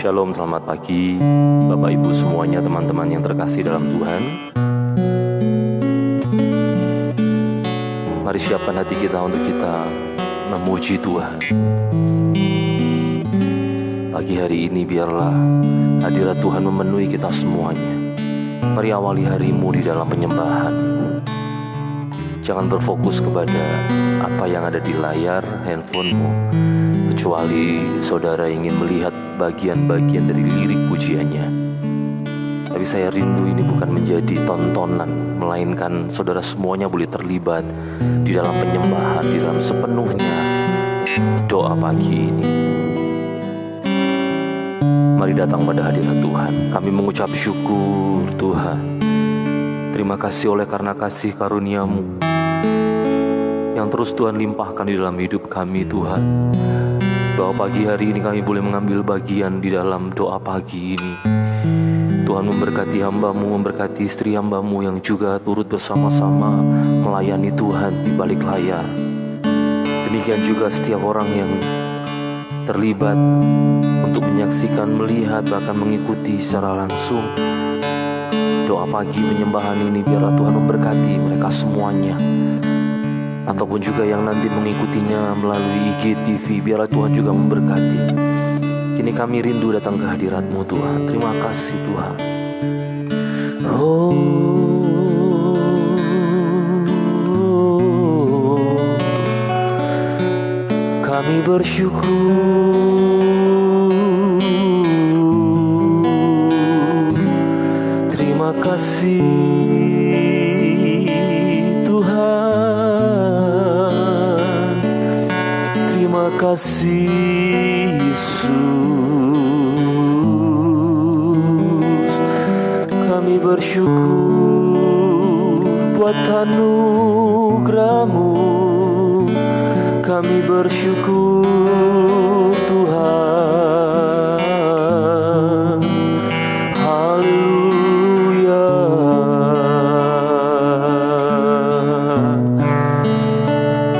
Shalom, selamat pagi Bapak Ibu semuanya, teman-teman yang terkasih dalam Tuhan. Mari siapkan hati kita untuk kita memuji Tuhan. Pagi hari ini biarlah hadirat Tuhan memenuhi kita semuanya. Mari awali harimu di dalam penyembahan. Jangan berfokus kepada apa yang ada di layar handphonemu, kecuali saudara ingin melihat bagian-bagian dari lirik pujiannya. Tapi saya rindu ini bukan menjadi tontonan, melainkan saudara semuanya boleh terlibat di dalam penyembahan, di dalam sepenuhnya doa pagi ini. Mari datang pada hadirat Tuhan. Kami mengucap syukur Tuhan. Terima kasih oleh karena kasih karunia-Mu yang terus Tuhan limpahkan di dalam hidup kami Tuhan. Bahwa pagi hari ini kami boleh mengambil bagian di dalam doa pagi ini. Tuhan memberkati hamba-Mu, memberkati istri hamba-Mu yang juga turut bersama-sama melayani Tuhan di balik layar. Demikian juga setiap orang yang terlibat untuk menyaksikan, melihat, bahkan mengikuti secara langsung doa pagi penyembahan ini. Biarlah Tuhan memberkati mereka semuanya, ataupun juga yang nanti mengikutinya melalui IGTV. Biarlah Tuhan juga memberkati. Kini kami rindu datang ke hadirat-Mu Tuhan. Terima kasih Tuhan. Kami bersyukur. Terima kasih Tuhan. Terima kasih Yesus. Kami bersyukur buat anugerah-Mu. Kami bersyukur Tuhan. Haleluya.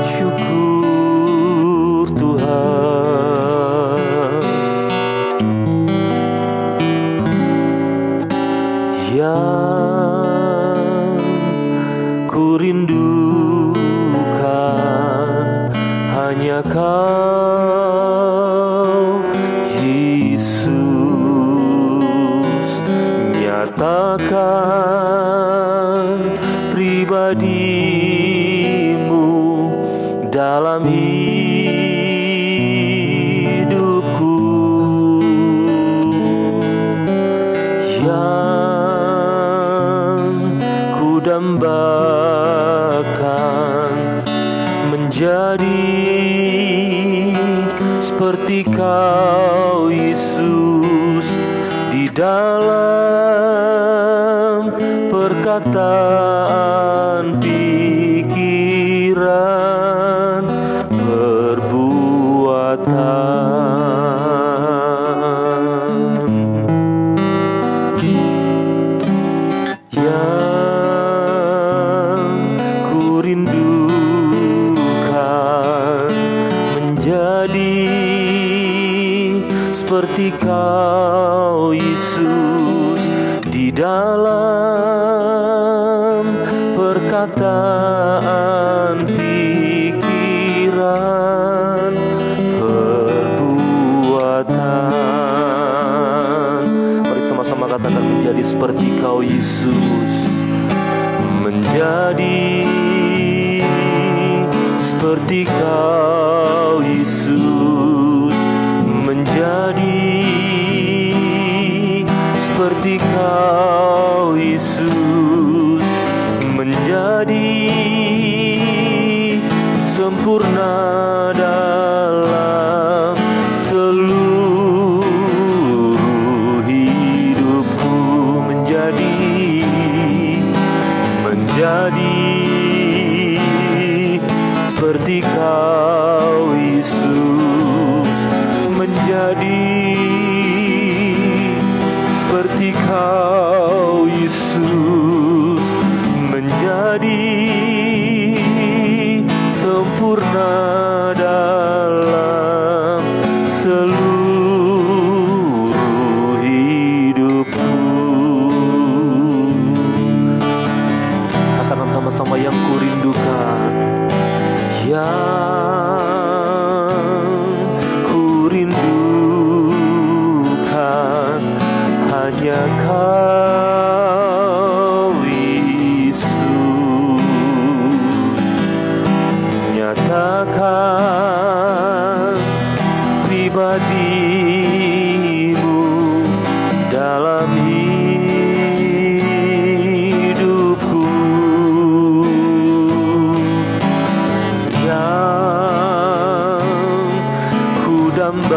Syukur Tuhan. Yang ku rindukan hanya Kau Yesus. Nyatakan pribadi-Mu dalam hidupku. Yang ku dambakan menjadi seperti Kau Yesus, di dalam perkataan, pikiran, perbuatan. Yang ku rindukan menjadi seperti Kau Yesus, di dalam perkataan, pikiran, perbuatan. Mari sama-sama katakan, menjadi seperti Kau Yesus. Menjadi seperti Kau Yesus. Menjadi seperti Kau Yesus. Menjadi sempurna dalam seluruh hidupku. Menjadi seperti Kau Yesus. Menjadi seperti Kau dambakan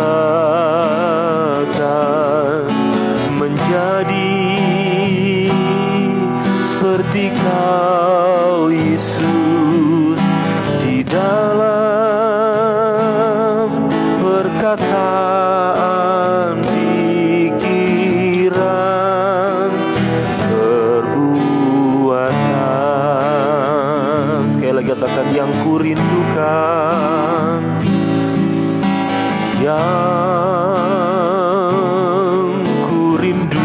menjadi seperti Kau Yesus, di dalam perkataan, pikiran, perbuatan. Sekali lagi katakan, yang kurindukan, yang kurindukan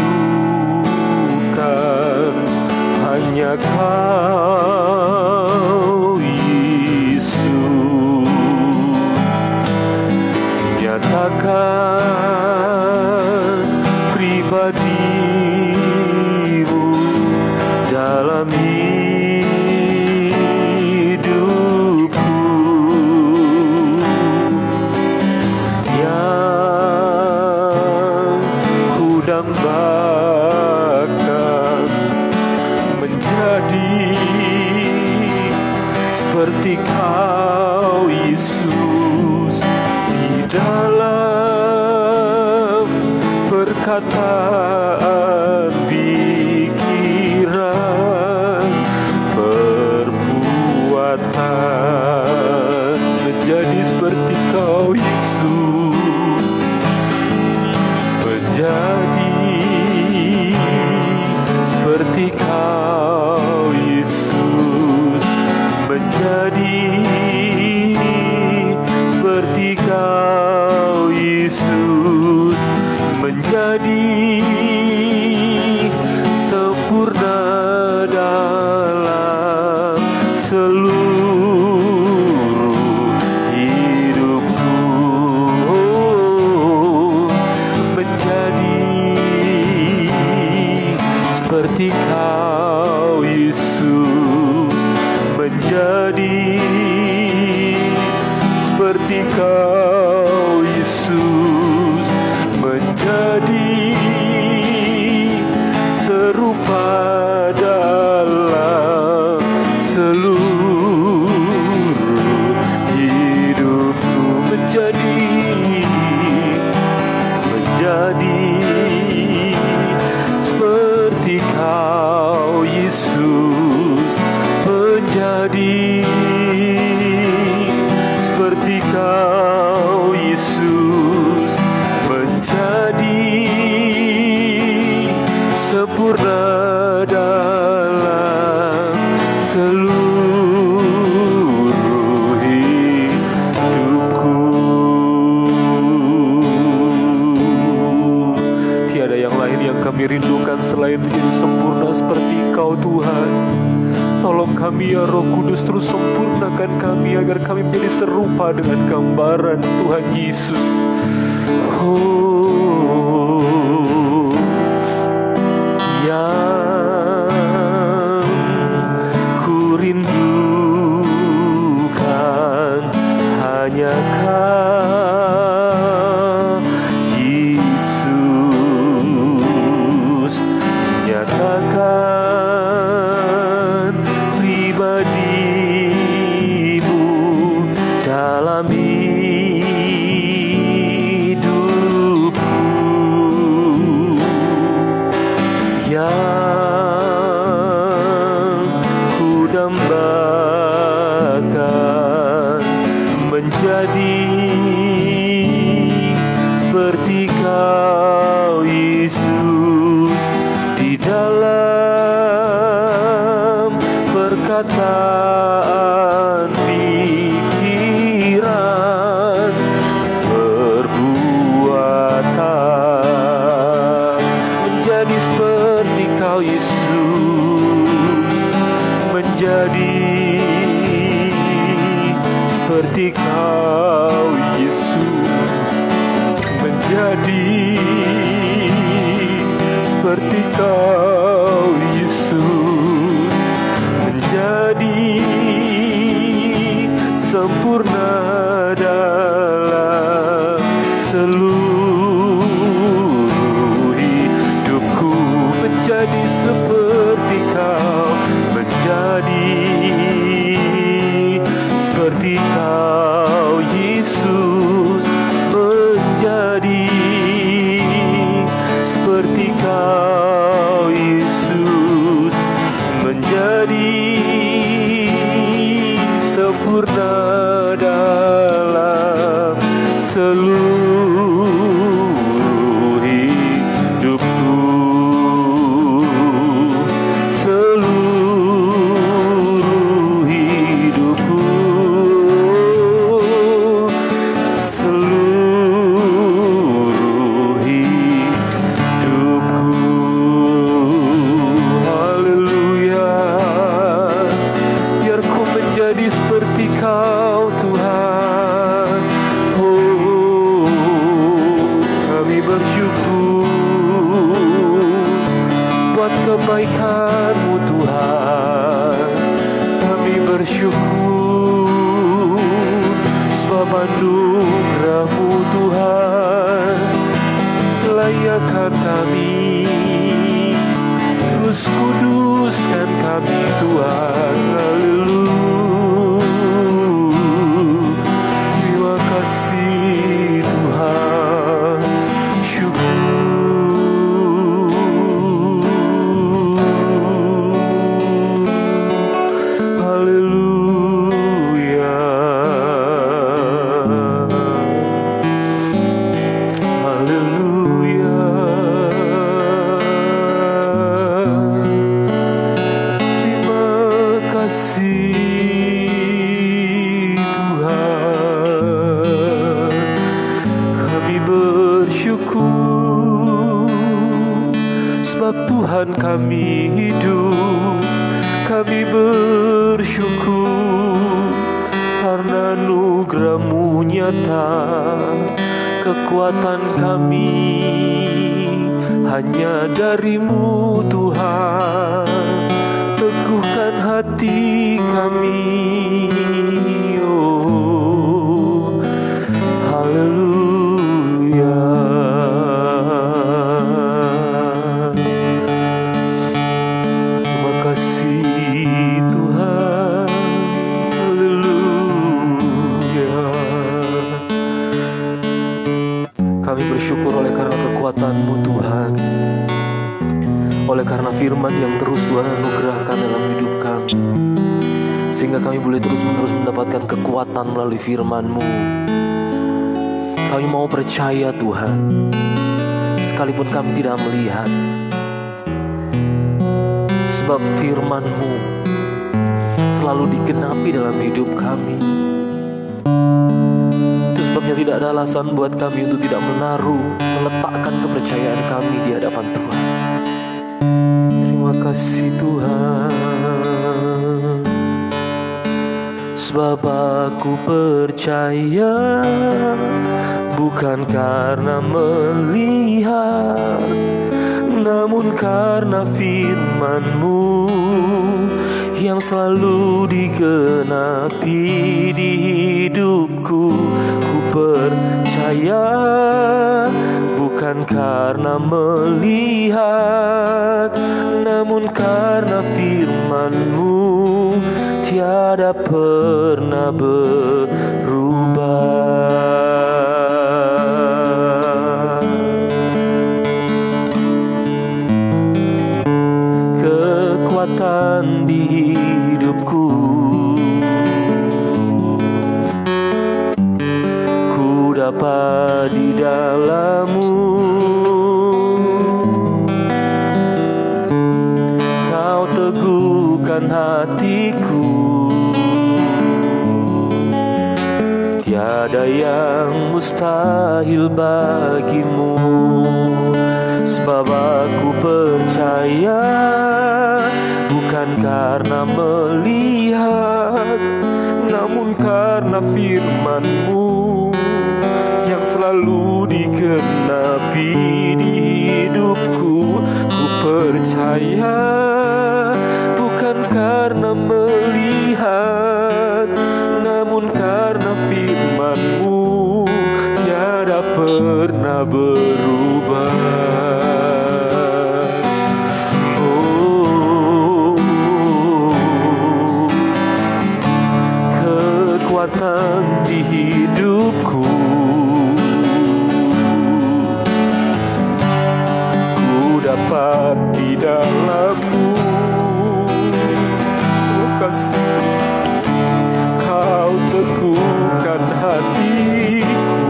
hanya Kau Yesus. Nyatakan pribadi-Mu dalam hidupku, yang ku dambakan menjadi seperti Kau Yesus, di dalam perkataan, pikiran, perbuatan, menjadi seperti Kau Yesus, menjadi seperti Kau Yesus, menjadi seperti Kau Yesus, menjadi sempurna dalam seluruh hidupku, menjadi seperti Kau Yesus, menjadi seperti Kau Yesus, menjadi serupa dalam seluruh hidupku, menjadi seperti Kau Yesus, menjadi seperti Kau Yesus, menjadi sempurna dalam seluruh hidupku. Tiada yang lain yang kami rindukan selain menjadi sempurna seperti Kau, Tuhan. Tolong kami ya Roh Kudus, terus sempurnakan kami agar kami menjadi serupa dengan gambaran Tuhan Yesus. Oh, yang kurindukan hanya Kau Yesus. Nyatakan pribadi-Mu dalam hidupku, yang ku dambakan menjadi seperti Kau Yesus, di dalam perkataan, pikiran, perbuatan, menjadi seperti Kau Yesus, menjadi seperti Kau Yesus, menjadi seperti Kau Yesus, menjadi sempurna dalam seluruh hidupku, menjadi seperti Kau, menjadi seperti Kau Yesus, menjadi kebaikan-Mu Tuhan. Kami bersyukur sebab anugerah-Mu Tuhan layakkan kami, terus kuduskan kami Tuhan. Haleluya. Terima kasih Tuhan. Syukur. Haleluya. Haleluya. Terima kasih Tuhan. Kami bersyukur sebab Tuhan kami hidup. Kami bersyukur karena anugerah-Mu nyata. Kekuatan kami hanya dari-Mu Tuhan. Teguhkan hati kami. Oh, haleluya. Terima kasih Tuhan. Haleluya. Kami bersyukur oleh karena kekuatan-Mu Tuhan, oleh karena firman yang terus Tuhan anugerahkan dalam hidup kami, sehingga kami boleh terus-menerus mendapatkan kekuatan melalui firman-Mu. Kami mau percaya Tuhan, sekalipun kami tidak melihat, sebab firman-Mu selalu digenapi dalam hidup kami. Itu sebabnya tidak ada alasan buat kami untuk tidak meletakkan kepercayaan kami di hadapan Tuhan. Terima kasih Tuhan. Sebab aku percaya bukan karena melihat, namun karena firman-Mu yang selalu digenapi di hidupku. Ku percaya bukan karena melihat, namun karena firman-Mu tiada pernah berubah. Kekuatan di hidupku, ku dapat di dalam-Mu. Kau teguhkan hatiku. Tiada yang mustahil bagi-Mu. Sebab aku percaya bukan karena melihat, namun karena firman-Mu yang selalu digenapi di hidupku. Ku percaya bukan karena melihat, namun karena firman-Mu tiada pernah berubah. Kekuatan di hidupku, ku dapat di dalam-Mu. Oh, kasih Kau teguhkan hatiku.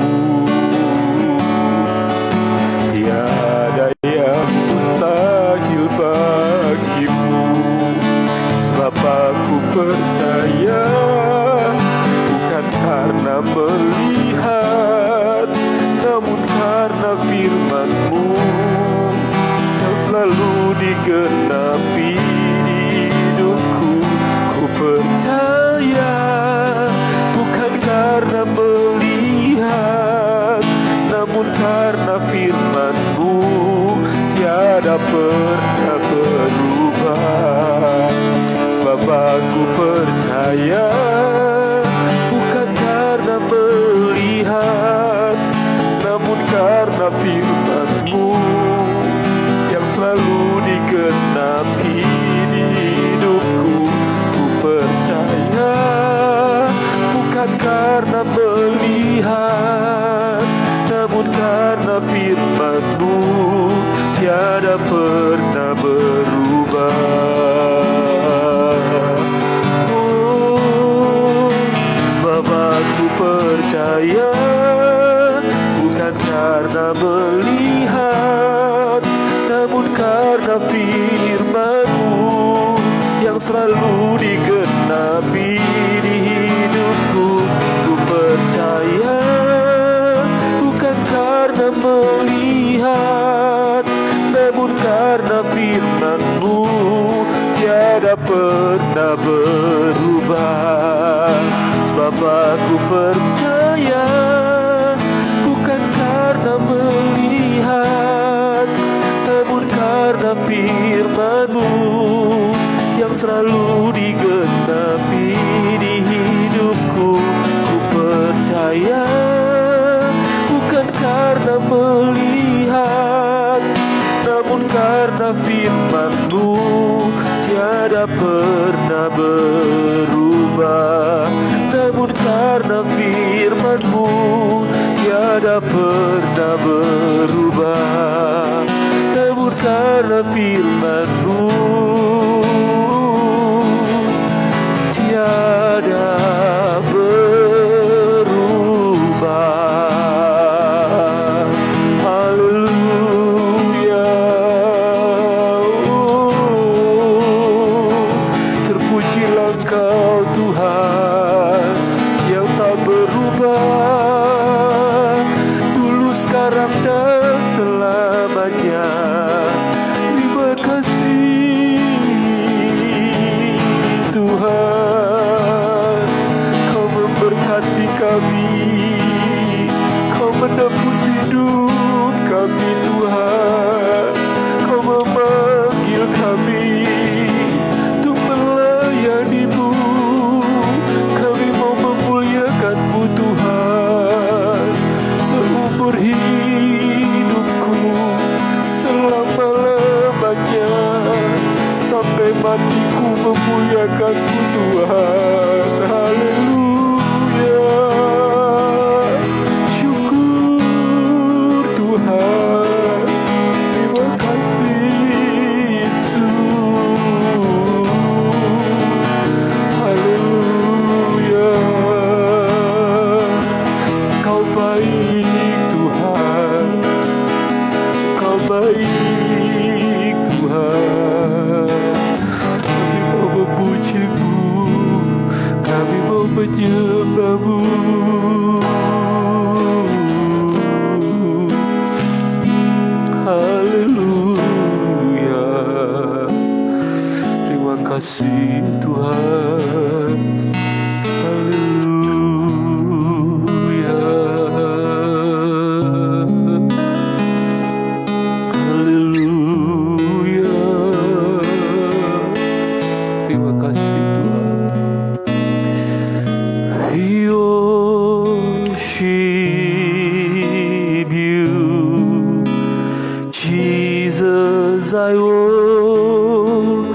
karena firman-Mu yang selalu digenapi di hidupku. Ku percaya bukan karena melihat, namun karena firman-Mu tiada pernah berubah. Oh, sebab aku percaya bukan karena melihat, namun karena firman-Mu yang selalu digenapi di hidupku. Ku percaya bukan karena melihat, namun karena firman-Mu tiada pernah berubah. Sebab aku percaya bukan karena melihat, namun karena firman-Mu yang selalu digenapi di hidupku. Ku percaya bukan karena melihat, namun karena firman-Mu tiada pernah berubah. Namun karena firman-Mu tiada pernah berubah. Namun karena firman-Mu tiada berubah. Haleluya. Terpujilah Engkau Tuhan yang tak berubah, dulu, sekarang, dan selamanya. Terima kasih Tuhan, Kau memberkati kami, Kau menebus hidup kami Tuhan. Kau memanggil kami untuk melayani-Mu. Kami mau memuliakan-Mu Tuhan seumur hidupku, selama-lamanya, sampai matiku memuliakan-Mu Tuhan. Haleluya. Syukur Tuhan, terima kasih Yesus. Haleluya. Kau baik Tuhan, Kau baik Tuhan. Kami mau memuji-Mu, kami mau menyembah-Mu. Haleluya. Terima kasih Tuhan. Haleluya. Haleluya. Terima kasih Tuhan. We worship You, Jesus, I worship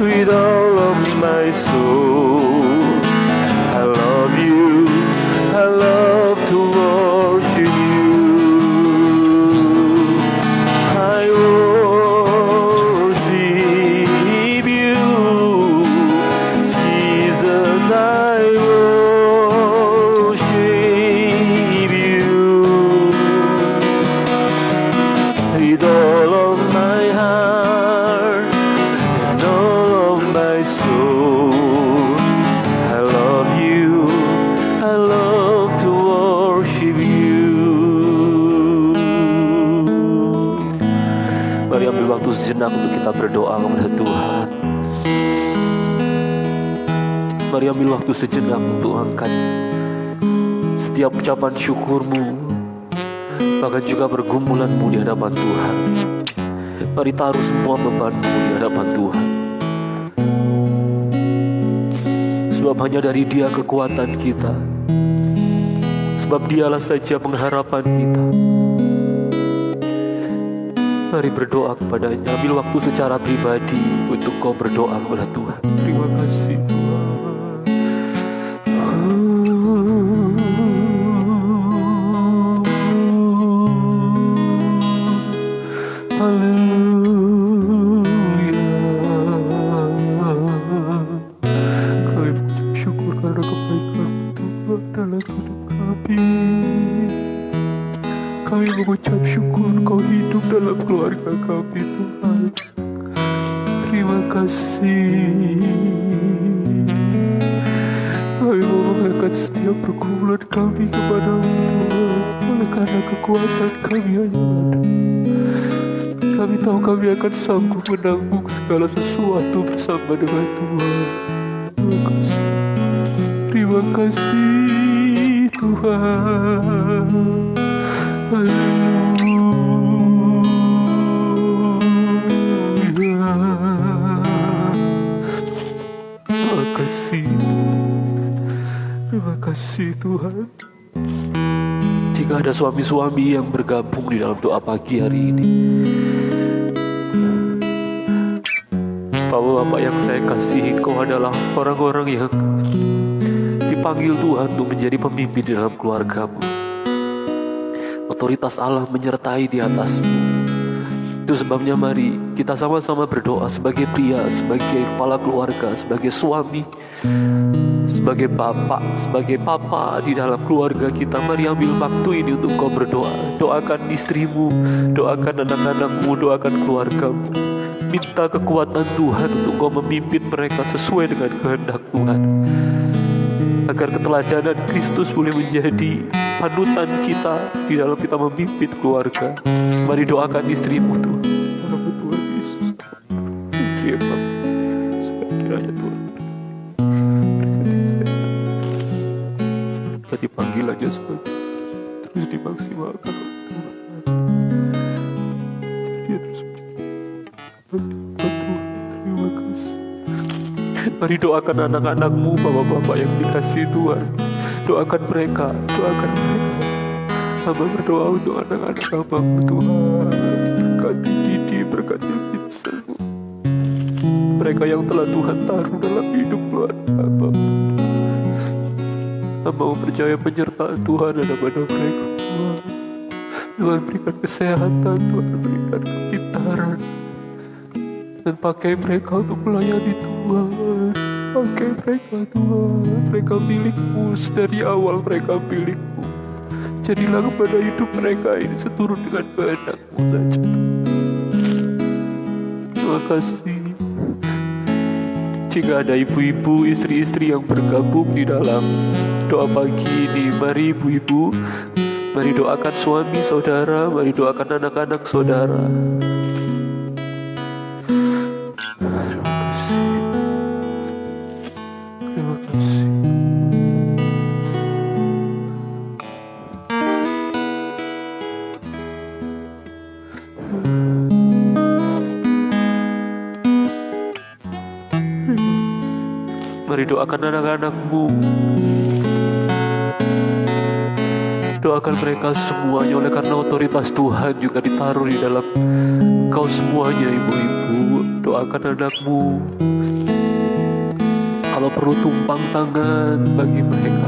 with all of my soul. I love you, I love to worship you. I worship you, Jesus, I worship you. With all of my heart and all of my soul, I love you, I love to worship you. Mari ambil waktu sejenak untuk kita berdoa kepada Tuhan. Mari ambil waktu sejenak untuk angkat setiap ucapan syukurmu, bahkan juga pergumulanmu di hadapan Tuhan. Mari taruh semua bebanmu di hadapan Tuhan. Sebab hanya dari Dia kekuatan kita. Sebab Dialah saja pengharapan kita. Mari berdoa kepadanya. Ambil waktu secara pribadi untuk kau berdoa kepada Tuhan. Terima kasih Tuhan. Haleluya. Kami mengucap syukur karena kebaikan Tuhan dalam hidup kami. Kami mengucap syukur Kau hidup dalam keluarga kami Tuhan. Terima kasih. Kami mau mengangkat setiap pergumulan kami kepada-Mu Tuhan. Oleh karena kekuatan kami hanya ada. Kami tahu kami akan sanggup menanggung segala sesuatu bersama dengan Tuhan. Terima kasih. Terima kasih Tuhan. Haleluya. Terima kasih. Terima kasih Tuhan. Jika ada suami-suami yang bergabung di dalam doa pagi hari ini, Bapak-bapak yang saya kasihi, Kau adalah orang-orang yang dipanggil Tuhan untuk menjadi pemimpin di dalam keluargamu. Otoritas Allah menyertai di atasmu. Itu sebabnya mari kita sama-sama berdoa sebagai pria, sebagai kepala keluarga, sebagai suami, sebagai bapak, sebagai papa di dalam keluarga kita. Mari ambil waktu ini untuk kau berdoa. Doakan istrimu, doakan anak-anakmu, doakan keluargamu. Minta kekuatan Tuhan untuk kau memimpin mereka sesuai dengan kehendak Tuhan, agar keteladanan Kristus boleh menjadi panutan kita di dalam kita memimpin keluarga. Mari doakan istrimu Tuhan, dalam Tuhan Yesus, istri yang baik, supaya kiranya Tuhan berkati saya, kita dipanggil aja sebagai terus dimaksimalkan oleh Tuhan. Jadi terus Tuhan, terima kasih. Mari doakan anak-anakmu, bapak-bapak yang dikasihi Tuhan. Doakan mereka, doakan mereka. Hamba berdoa untuk anak-anak Hamba-Mu Tuhan. Berkati Didi, berkati Vincent, mereka yang telah Tuhan taruh dalam hidup keluarga Hamba. Hamba percaya penyertaan Tuhan ada pada mereka Tuhan. Tuhan berikan kesehatan, Tuhan berikan kepintaran, dan pakai mereka untuk melayani Tuhan. Pakai mereka Tuhan. Mereka milik-Mu, dari awal mereka milik-Mu. Jadilah kepada hidup mereka ini seturut dengan kehendak-Mu saja. Terima kasih. Jika ada ibu-ibu, istri-istri yang bergabung di dalam doa pagi ini, mari ibu-ibu, mari doakan suami saudara, mari doakan anak-anak saudara. Terima kasih. Mari doakan anak-anak-Mu. Doakan mereka semuanya, oleh karena otoritas Tuhan juga ditaruh di dalam Kau semuanya, ibu-ibu. doakan anakmu. Kalau perlu tumpang tangan bagi mereka,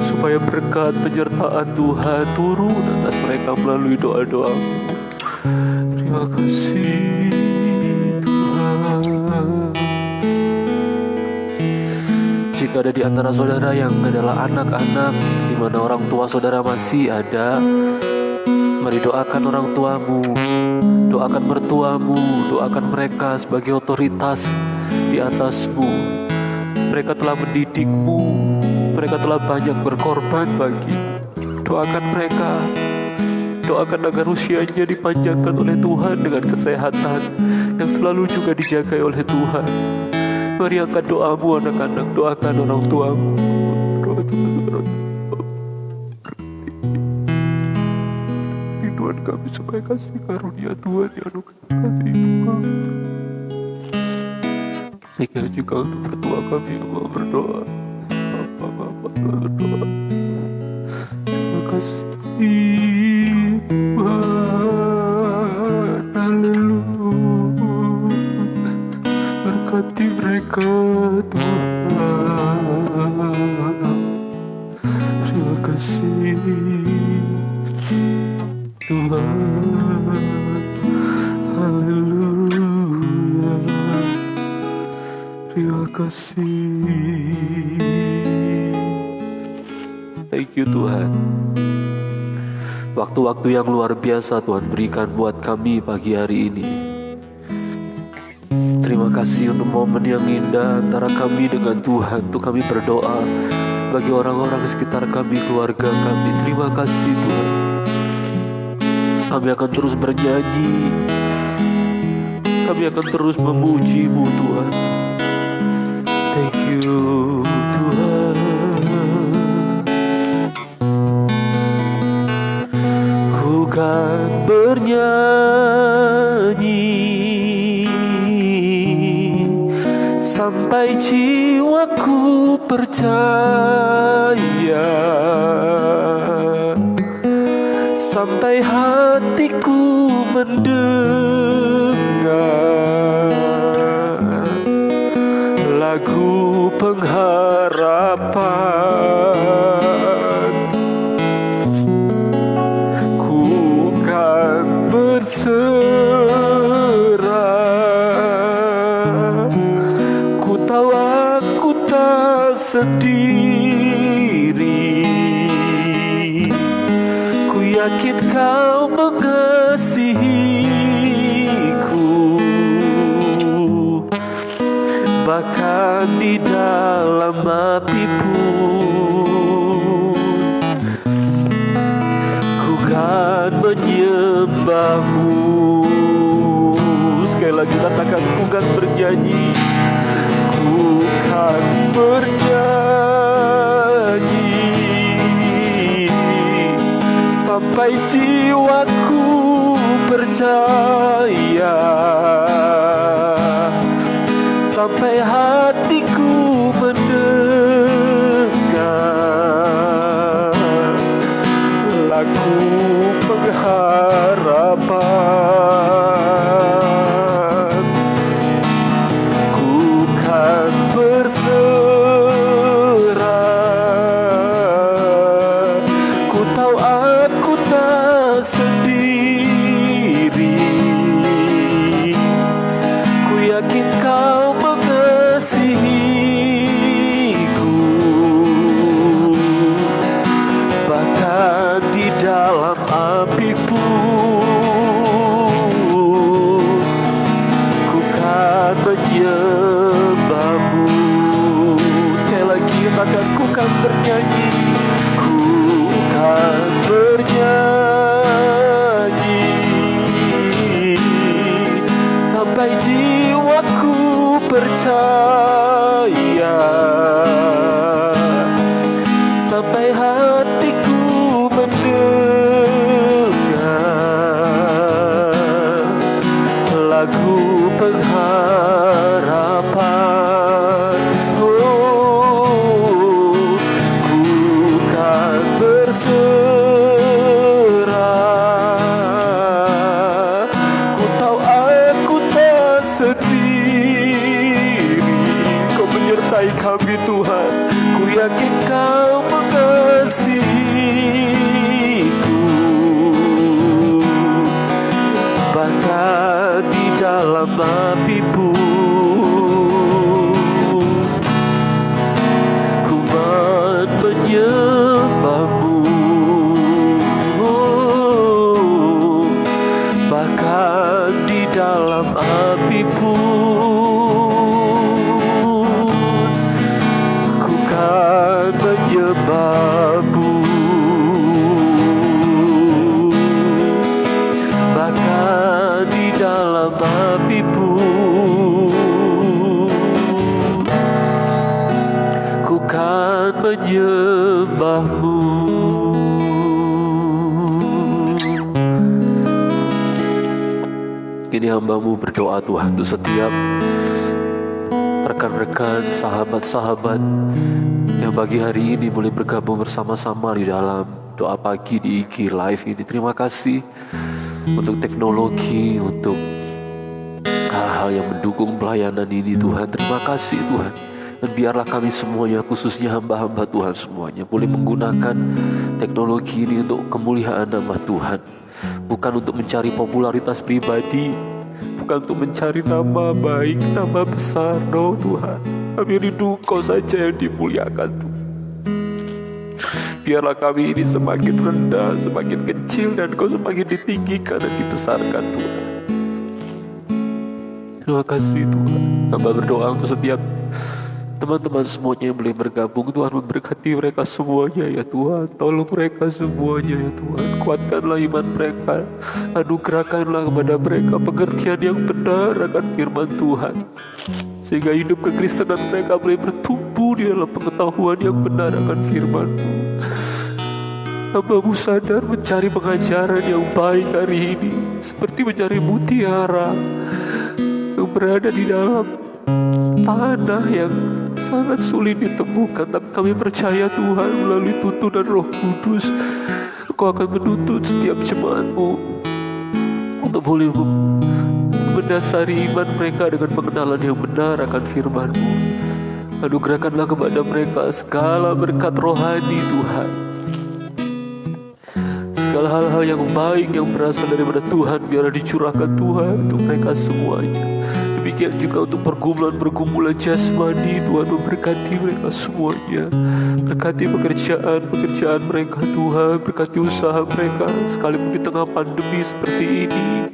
supaya berkat penyertaan Tuhan turun atas mereka melalui doa-doa. Terima kasih Tuhan. Jika ada di antara saudara yang adalah anak-anak, di mana orang tua saudara masih ada, mari doakan orang tuamu, doakan mertuamu, doakan mereka sebagai otoritas di atasmu. Mereka telah mendidikmu, mereka telah banyak berkorban bagimu. Doakan mereka, doakan agar usianya dipanjangkan oleh Tuhan dengan kesehatan yang selalu juga dijaga oleh Tuhan. Mari angkat doamu anak-anak, doakan orang tuamu. Rinduan kami supaya kasih karunia Tuhan yang anugerahkan hidup kami. Hingga juga untuk mertua kami yang mau berdoa, Bapak berdoa. Terima kasih Tuhan, haleluya. Berkati mereka Tuhan. Terima kasih Tuhan, haleluya. Terima kasih. Thank you Tuhan. Waktu-waktu yang luar biasa Tuhan berikan buat kami pagi hari ini. Terima kasih untuk momen yang indah antara kami dengan Tuhan, untuk kami berdoa bagi orang-orang di sekitar kami, keluarga kami. Terima kasih Tuhan. Kami akan terus bernyanyi, kami akan terus memuji-Mu Tuhan. Thank you Tuhan. Ku kan bernyanyi sampai jiwaku percaya, sampai hatiku mendengar lagu pengharapan. Ku kan berserah, ku tahu aku tak sendiri. Ku yakin Kau mengasihiku, bahkan di dalam api pun ku kan menyembah-Mu. Sekali lagi katakan, ku kan bernyanyi, ku kan bernyanyi sampai jiwaku percaya, sampai hatiku mendengar lagu pengharapan. Ku kan berserah, ku tahu aku tak sendiri. Ku yakin Kau mengasihiku, bahkan di dalam api pun ku kan menyembah-Mu. Sekali lagi katakan, ku kan bernyanyi, ku kan bernyanyi sampai jiwaku percaya, sampai hatiku mendengar lagu pengharapan. Oh, ku kan berserah, ku tahu aku tak sedih. menyertai kami Tuhan. Ku yakin Kau mengasihiku, bahkan di dalam api pun ku menyembahmu, bahkan di dalam api pun ku kan menyembahmu, bahkan di dalam api pun ku kan menyembahmu. Kini hamba-Mu berdoa Tuhan untuk setiap rekan-rekan, sahabat-sahabat yang pagi hari ini boleh bergabung bersama-sama di dalam doa pagi di IG Live ini. Terima kasih untuk teknologi, untuk hal-hal yang mendukung pelayanan ini Tuhan. Terima kasih Tuhan. Dan biarlah kami semuanya, khususnya hamba-hamba Tuhan semuanya, boleh menggunakan teknologi ini untuk kemuliaan nama Tuhan. Bukan untuk mencari popularitas pribadi, bukan untuk mencari nama baik, nama besar. No Tuhan, kami rindu Kau saja yang dimuliakan Tuhan. Biarlah kami ini semakin rendah, semakin kecil, dan Kau semakin ditinggikan dan dibesarkan Tuhan. Terima kasih Tuhan. Hamba berdoa untuk setiap teman-teman semuanya yang boleh bergabung. Tuhan memberkati mereka semuanya ya Tuhan. Tolong mereka semuanya ya Tuhan. Kuatkanlah iman mereka, anugerahkanlah kepada mereka pengertian yang benar akan firman Tuhan, sehingga hidup kekristenan mereka boleh bertumbuh di dalam pengetahuan yang benar akan firman-Mu. Hamba-Mu sadar mencari pengajaran yang baik hari ini seperti mencari mutiara yang berada di dalam tanah yang sangat sulit ditemukan. Tapi kami percaya Tuhan, melalui tuntunan Roh Kudus, Kau akan menuntut setiap jemaat-Mu untuk boleh mendasari iman mereka dengan pengenalan yang benar akan firman-Mu. Anugerahkanlah kepada mereka segala berkat rohani Tuhan, segala hal-hal yang baik yang berasal daripada Tuhan, biarlah dicurahkan Tuhan untuk mereka semuanya. Demikian juga untuk pergumulan jasmani, Tuhan memberkati mereka semuanya. Berkati pekerjaan mereka Tuhan, berkati usaha mereka, sekalipun di tengah pandemi seperti ini.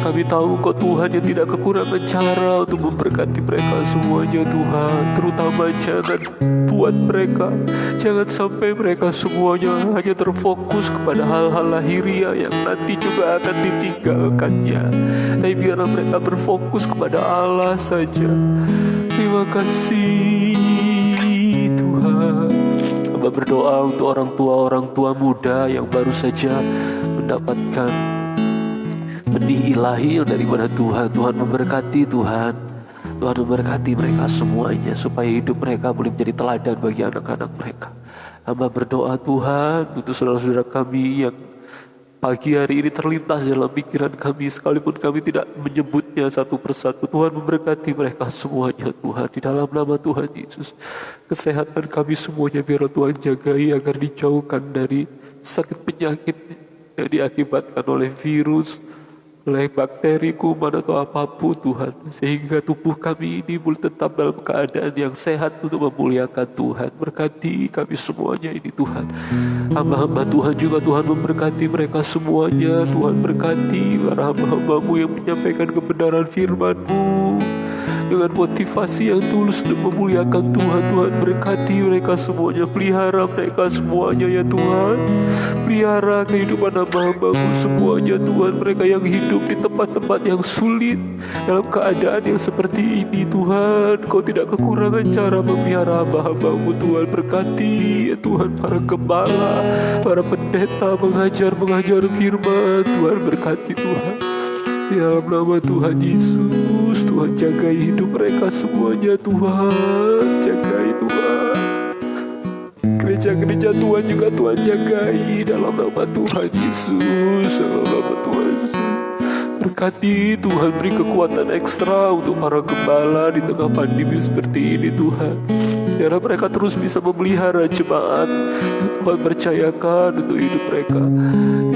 Kami tahu Kau Tuhan yang tidak kekurangan cara untuk memberkati mereka semuanya Tuhan. Terutama jangan buat mereka, jangan sampai mereka semuanya hanya terfokus kepada hal-hal lahiriah yang nanti juga akan ditinggalkannya. Tapi biarlah mereka berfokus kepada Allah saja. Terima kasih Tuhan. Hamba berdoa untuk orang tua muda yang baru saja mendapatkan benih ilahi yang daripada Tuhan. Tuhan memberkati Tuhan. Tuhan memberkati mereka semuanya, supaya hidup mereka boleh menjadi teladan bagi anak-anak mereka. Hamba berdoa Tuhan untuk saudara-saudara kami yang pagi hari ini terlintas dalam pikiran kami, sekalipun kami tidak menyebutnya satu persatu. Tuhan memberkati mereka semuanya Tuhan. Di dalam nama Tuhan Yesus, kesehatan kami semuanya biar Tuhan jagai agar dijauhkan dari sakit penyakit yang diakibatkan oleh virus, oleh bakteri, kuman atau apapun Tuhan, sehingga tubuh kami ini boleh tetap dalam keadaan yang sehat untuk memuliakan Tuhan. Berkati kami semuanya ini Tuhan. Hamba-hamba Tuhan juga Tuhan memberkati mereka semuanya. Tuhan berkati para hamba-Hamba-Mu yang menyampaikan kebenaran firman-Mu dengan motivasi yang tulus untuk memuliakan Tuhan. Tuhan berkati mereka semuanya, pelihara mereka semuanya ya Tuhan. Pelihara kehidupan hamba-Hamba-Mu semuanya Tuhan. Mereka yang hidup di tempat-tempat yang sulit, dalam keadaan yang seperti ini Tuhan, Kau tidak kekurangan cara memelihara hamba-Hamba-Mu Tuhan. Berkati ya Tuhan para gembala, para pendeta mengajar firman Tuhan. Berkati Tuhan di dalam nama Tuhan Yesus. Tuhan jagai hidup mereka semuanya Tuhan. Jagai Tuhan gereja-gereja Tuhan juga Tuhan jagai dalam nama Tuhan Yesus. Dalam nama Tuhan Yesus. Berkati Tuhan, beri kekuatan ekstra untuk para gembala di tengah pandemi seperti ini Tuhan. Biarlah mereka terus bisa memelihara jemaat yang Tuhan percayakan untuk hidup mereka.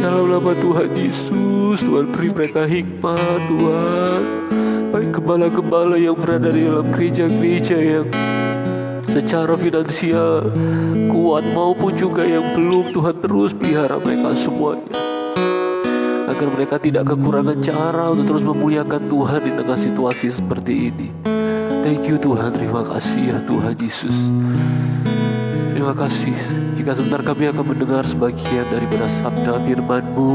Dalam nama Tuhan Yesus, Tuhan beri mereka hikmat Tuhan. Baik gembala-gembala yang berada di dalam gereja-gereja yang secara finansial kuat maupun juga yang belum, Tuhan terus pelihara mereka semuanya, agar mereka tidak kekurangan cara untuk terus memuliakan Tuhan di tengah situasi seperti ini. Thank you Tuhan, terima kasih ya Tuhan Yesus. Terima kasih. Jika sebentar kami akan mendengar sebagian daripada sabda firman-Mu,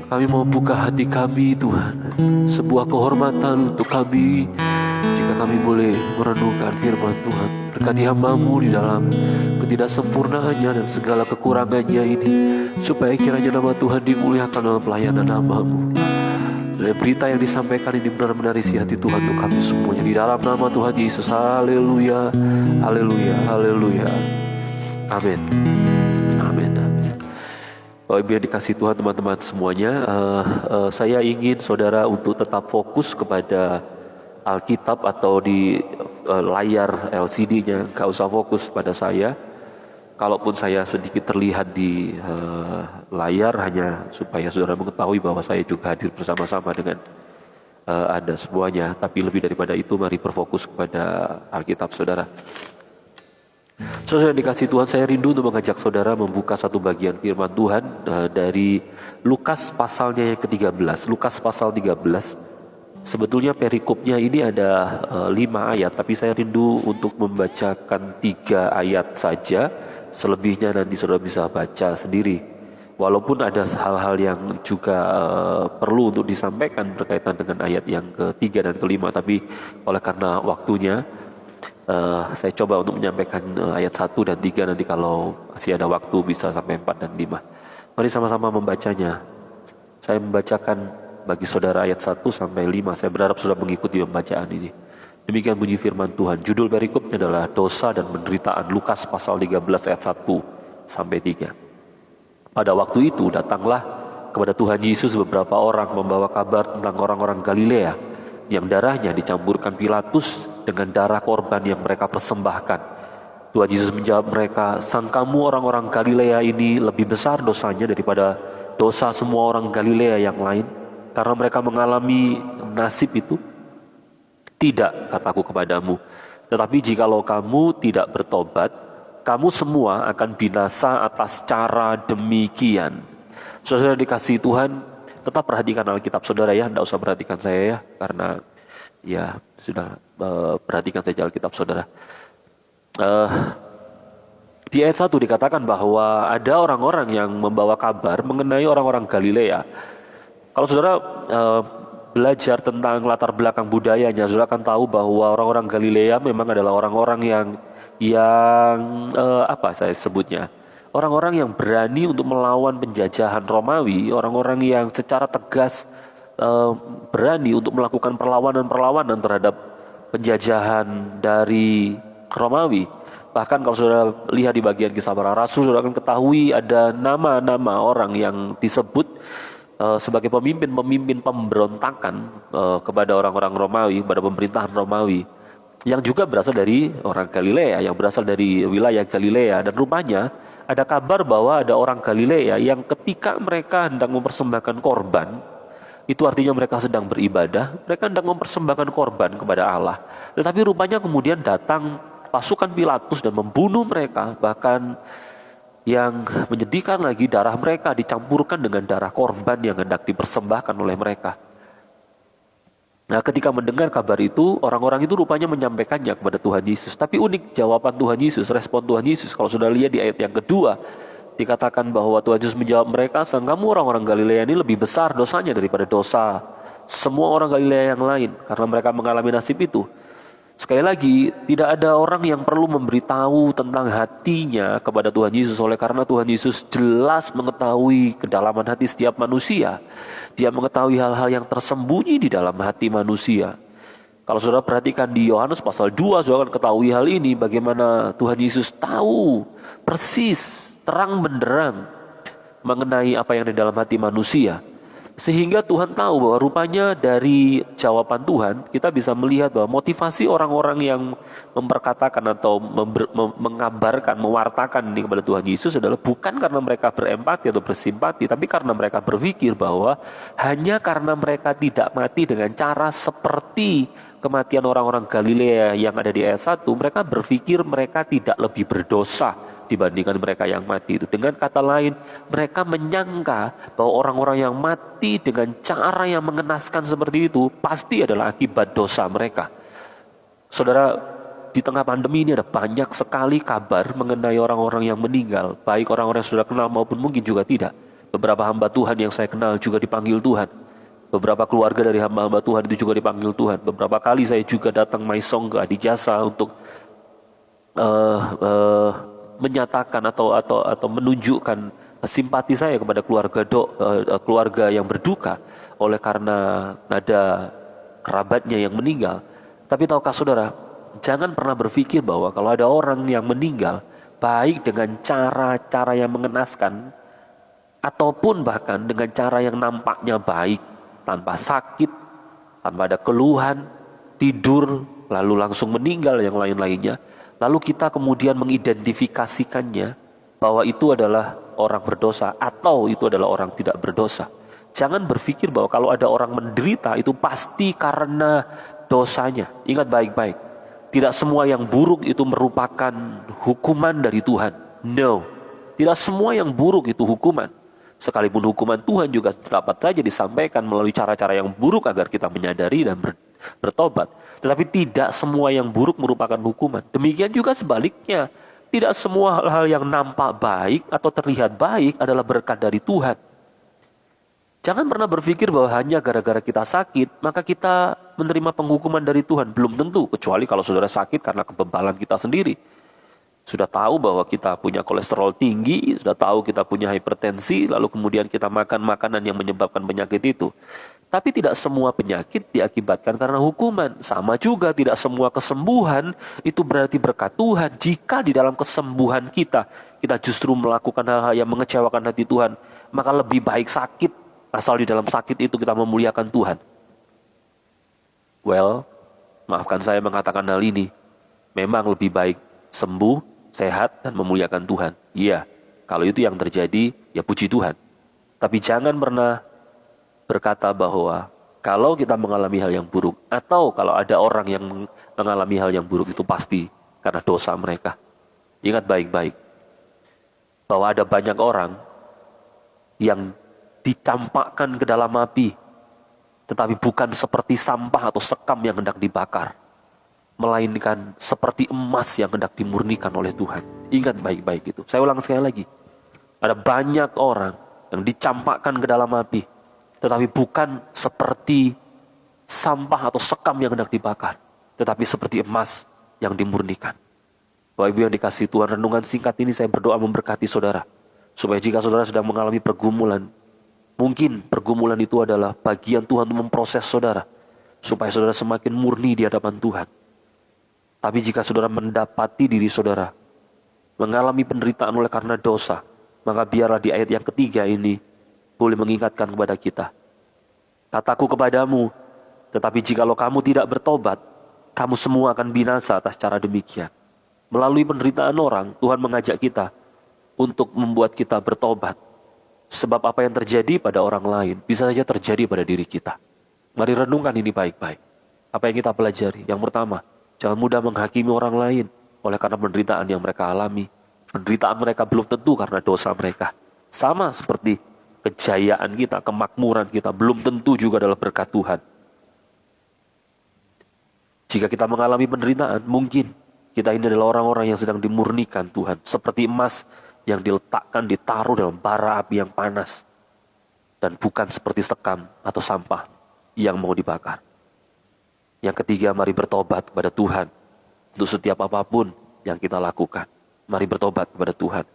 kami mau buka hati kami Tuhan. Sebuah kehormatan untuk kami jika kami boleh merenungkan firman Tuhan. Berkati hamba-Mu di dalam ketidaksempurnaannya dan segala kekurangannya ini, supaya kiranya nama Tuhan dimuliakan dalam pelayanan hamba-Mu. Berita yang disampaikan ini benar-benar isi hati Tuhan untuk kami semuanya. Di dalam nama Tuhan Yesus, haleluya, haleluya, haleluya. Amin. Amin, amin. Bapak Ibu yang dikasih Tuhan, teman-teman semuanya, saya ingin saudara untuk tetap fokus kepada Alkitab atau di layar LCD-nya. Gak usah fokus pada saya. Kalaupun saya sedikit terlihat di layar, hanya supaya saudara mengetahui bahwa saya juga hadir bersama-sama dengan Anda semuanya. Tapi lebih daripada itu, mari berfokus kepada Alkitab saudara. Saudara yang dikasih Tuhan, saya rindu untuk mengajak saudara membuka satu bagian firman Tuhan dari Lukas pasalnya yang ke-13. Lukas pasal 13. Sebetulnya perikopnya ini ada 5 ayat, tapi saya rindu untuk membacakan 3 ayat saja. Selebihnya nanti saudara bisa baca sendiri. Walaupun ada hal-hal yang juga perlu untuk disampaikan berkaitan dengan ayat yang ke-3 dan ke-5, tapi oleh karena waktunya, saya coba untuk menyampaikan ayat 1 dan 3. Nanti kalau masih ada waktu bisa sampai 4 dan 5. Mari sama-sama membacanya. Saya membacakan bagi saudara ayat 1 sampai 5. Saya berharap saudara mengikuti pembacaan ini. Demikian bunyi firman Tuhan. Judul perikopnya adalah dosa dan penderitaan. Lukas pasal 13 ayat 1 sampai 3. Pada waktu itu datanglah kepada Tuhan Yesus beberapa orang membawa kabar tentang orang-orang Galilea yang darahnya dicampurkan Pilatus dengan darah korban yang mereka persembahkan. Tuhan Yesus menjawab mereka, "Sangkamu orang-orang Galilea ini lebih besar dosanya daripada dosa semua orang Galilea yang lain, karena mereka mengalami nasib itu? Tidak, kataku kepadamu. Tetapi jikalau kamu tidak bertobat, kamu semua akan binasa atas cara demikian." Saudara dikasih Tuhan, tetap perhatikan Alkitab saudara ya. Tidak usah perhatikan saya ya, karena ya sudah, perhatikan saja Alkitab saudara. Di ayat 1 dikatakan bahwa ada orang-orang yang membawa kabar mengenai orang-orang Galilea. Kalau saudara belajar tentang latar belakang budayanya, saudara akan tahu bahwa orang-orang Galilea memang adalah orang-orang yang apa saya sebutnya, orang-orang yang berani untuk melawan penjajahan Romawi, orang-orang yang secara tegas berani untuk melakukan perlawanan terhadap penjajahan dari Romawi. Bahkan kalau saudara lihat di bagian Kisah Para Rasul, saudara akan ketahui ada nama-nama orang yang disebut sebagai pemimpin pemberontakan kepada orang-orang Romawi, kepada pemerintahan Romawi, yang juga berasal dari orang Galilea, yang berasal dari wilayah Galilea. Dan rupanya ada kabar bahwa ada orang Galilea yang ketika mereka hendak mempersembahkan korban, itu artinya mereka sedang beribadah, mereka hendak mempersembahkan korban kepada Allah. Tetapi rupanya kemudian datang pasukan Pilatus dan membunuh mereka, bahkan yang menyedihkan lagi, darah mereka dicampurkan dengan darah korban yang hendak dipersembahkan oleh mereka. Nah, ketika mendengar kabar itu, orang-orang itu rupanya menyampaikannya kepada Tuhan Yesus. Tapi unik jawaban Tuhan Yesus, respon Tuhan Yesus. Kalau sudah lihat di ayat yang kedua, dikatakan bahwa Tuhan Yesus menjawab mereka, "Sangkamu orang-orang Galilea ini lebih besar dosanya daripada dosa semua orang Galilea yang lain, karena mereka mengalami nasib itu." Sekali lagi, tidak ada orang yang perlu memberitahu tentang hatinya kepada Tuhan Yesus, oleh karena Tuhan Yesus jelas mengetahui kedalaman hati setiap manusia. Dia mengetahui hal-hal yang tersembunyi di dalam hati manusia. Kalau saudara perhatikan di Yohanes pasal 2, saudara akan ketahui hal ini, bagaimana Tuhan Yesus tahu persis, terang benderang mengenai apa yang di dalam hati manusia. Sehingga Tuhan tahu bahwa rupanya dari jawaban Tuhan kita bisa melihat bahwa motivasi orang-orang yang memperkatakan atau mengabarkan, mewartakan ini kepada Tuhan Yesus adalah bukan karena mereka berempati atau bersimpati, tapi karena mereka berpikir bahwa hanya karena mereka tidak mati dengan cara seperti kematian orang-orang Galilea yang ada di ayat 1, mereka berpikir mereka tidak lebih berdosa dibandingkan mereka yang mati itu. Dengan kata lain, mereka menyangka bahwa orang-orang yang mati dengan cara yang mengenaskan seperti itu pasti adalah akibat dosa mereka. Saudara, di tengah pandemi ini ada banyak sekali kabar mengenai orang-orang yang meninggal, baik orang-orang yang sudah kenal maupun mungkin juga tidak. Beberapa hamba Tuhan yang saya kenal juga dipanggil Tuhan. Beberapa keluarga dari hamba-hamba Tuhan itu juga dipanggil Tuhan. Beberapa kali saya juga datang maisong ke Adijasa untuk menyatakan atau menunjukkan simpati saya kepada keluarga yang berduka oleh karena ada kerabatnya yang meninggal. Tapi tahukah saudara, jangan pernah berpikir bahwa kalau ada orang yang meninggal baik dengan cara-cara yang mengenaskan ataupun bahkan dengan cara yang nampaknya baik, tanpa sakit, tanpa ada keluhan, tidur lalu langsung meninggal yang lain-lainnya, lalu kita kemudian mengidentifikasikannya bahwa itu adalah orang berdosa atau itu adalah orang tidak berdosa. Jangan berpikir bahwa kalau ada orang menderita itu pasti karena dosanya. Ingat baik-baik, tidak semua yang buruk itu merupakan hukuman dari Tuhan. No, tidak semua yang buruk itu hukuman. Sekalipun hukuman Tuhan juga dapat saja disampaikan melalui cara-cara yang buruk agar kita menyadari dan bertobat. Tetapi tidak semua yang buruk merupakan hukuman. Demikian juga sebaliknya. Tidak semua hal-hal yang nampak baik atau terlihat baik adalah berkat dari Tuhan. Jangan pernah berpikir bahwa hanya gara-gara kita sakit, maka kita menerima penghukuman dari Tuhan. Belum tentu, kecuali kalau saudara sakit karena kebebalan kita sendiri. Sudah tahu bahwa kita punya kolesterol tinggi, sudah tahu kita punya hipertensi, lalu kemudian kita makan makanan yang menyebabkan penyakit itu. Tapi tidak semua penyakit diakibatkan karena hukuman. Sama juga tidak semua kesembuhan itu berarti berkat Tuhan. Jika di dalam kesembuhan kita justru melakukan hal-hal yang mengecewakan hati Tuhan, maka lebih baik sakit, asal di dalam sakit itu kita memuliakan Tuhan. Well, maafkan saya mengatakan hal ini. Memang lebih baik sembuh, sehat, dan memuliakan Tuhan. Iya, kalau itu yang terjadi, ya puji Tuhan. Tapi jangan pernah berkata bahwa kalau kita mengalami hal yang buruk, atau kalau ada orang yang mengalami hal yang buruk, itu pasti karena dosa mereka. Ingat baik-baik, bahwa ada banyak orang yang dicampakkan ke dalam api, tetapi bukan seperti sampah atau sekam yang hendak dibakar, melainkan seperti emas yang hendak dimurnikan oleh Tuhan. Ingat baik-baik itu. Saya ulang sekali lagi. Ada banyak orang yang dicampakkan ke dalam api, tetapi bukan seperti sampah atau sekam yang hendak dibakar, tetapi seperti emas yang dimurnikan. Bapak Ibu yang dikasihi Tuhan, renungan singkat ini saya berdoa memberkati saudara, supaya jika saudara sedang mengalami pergumulan, mungkin pergumulan itu adalah bagian Tuhan untuk memproses saudara, supaya saudara semakin murni di hadapan Tuhan. Tapi jika saudara mendapati diri saudara mengalami penderitaan oleh karena dosa, maka biarlah di ayat yang ketiga ini boleh mengingatkan kepada kita. Kataku kepadamu, tetapi jikalau kamu tidak bertobat, kamu semua akan binasa atas cara demikian. Melalui penderitaan orang, Tuhan mengajak kita untuk membuat kita bertobat. Sebab apa yang terjadi pada orang lain bisa saja terjadi pada diri kita. Mari renungkan ini baik-baik. Apa yang kita pelajari? Yang pertama, jangan mudah menghakimi orang lain oleh karena penderitaan yang mereka alami. Penderitaan mereka belum tentu karena dosa mereka. Sama seperti kejayaan kita, kemakmuran kita belum tentu juga adalah berkat Tuhan. Jika kita mengalami penderitaan, mungkin kita ini adalah orang-orang yang sedang dimurnikan Tuhan. Seperti emas yang diletakkan, ditaruh dalam bara api yang panas. Dan bukan seperti sekam atau sampah yang mau dibakar. Yang ketiga, mari bertobat kepada Tuhan untuk setiap apapun yang kita lakukan. Mari bertobat kepada Tuhan.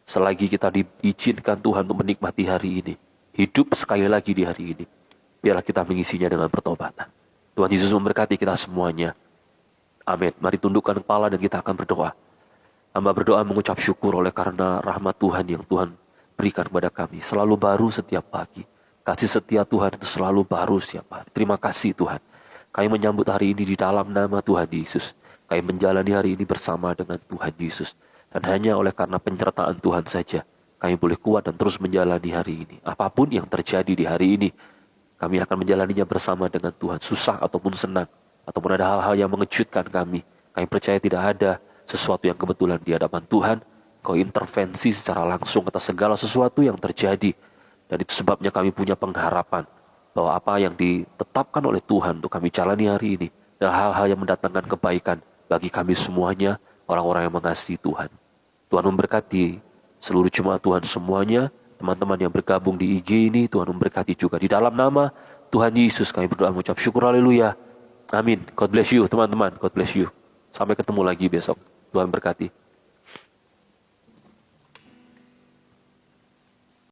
Selagi kita diizinkan Tuhan untuk menikmati hari ini, hidup sekali lagi di hari ini, biarlah kita mengisinya dengan pertobatan. Tuhan Yesus memberkati kita semuanya. Amin. Mari tundukkan kepala dan kita akan berdoa. Hamba berdoa mengucap syukur oleh karena rahmat Tuhan yang Tuhan berikan kepada kami. Selalu baru setiap pagi. Kasih setia Tuhan itu selalu baru setiap hari. Terima kasih Tuhan. Kami menyambut hari ini di dalam nama Tuhan Yesus. Kami menjalani hari ini bersama dengan Tuhan Yesus. Dan hanya oleh karena penyertaan Tuhan saja, kami boleh kuat dan terus menjalani hari ini. Apapun yang terjadi di hari ini, kami akan menjalaninya bersama dengan Tuhan. Susah ataupun senang, ataupun ada hal-hal yang mengejutkan kami. Kami percaya tidak ada sesuatu yang kebetulan di hadapan Tuhan. Kau intervensi secara langsung atas segala sesuatu yang terjadi. Dan itu sebabnya kami punya pengharapan bahwa apa yang ditetapkan oleh Tuhan untuk kami jalani hari ini adalah hal-hal yang mendatangkan kebaikan bagi kami semuanya, orang-orang yang mengasihi Tuhan. Tuhan memberkati seluruh jemaat Tuhan semuanya, teman-teman yang bergabung di IG ini, Tuhan memberkati juga. Di dalam nama Tuhan Yesus kami berdoa mengucap syukur, haleluya. Amin. God bless you teman-teman, God bless you. Sampai ketemu lagi besok. Tuhan berkati.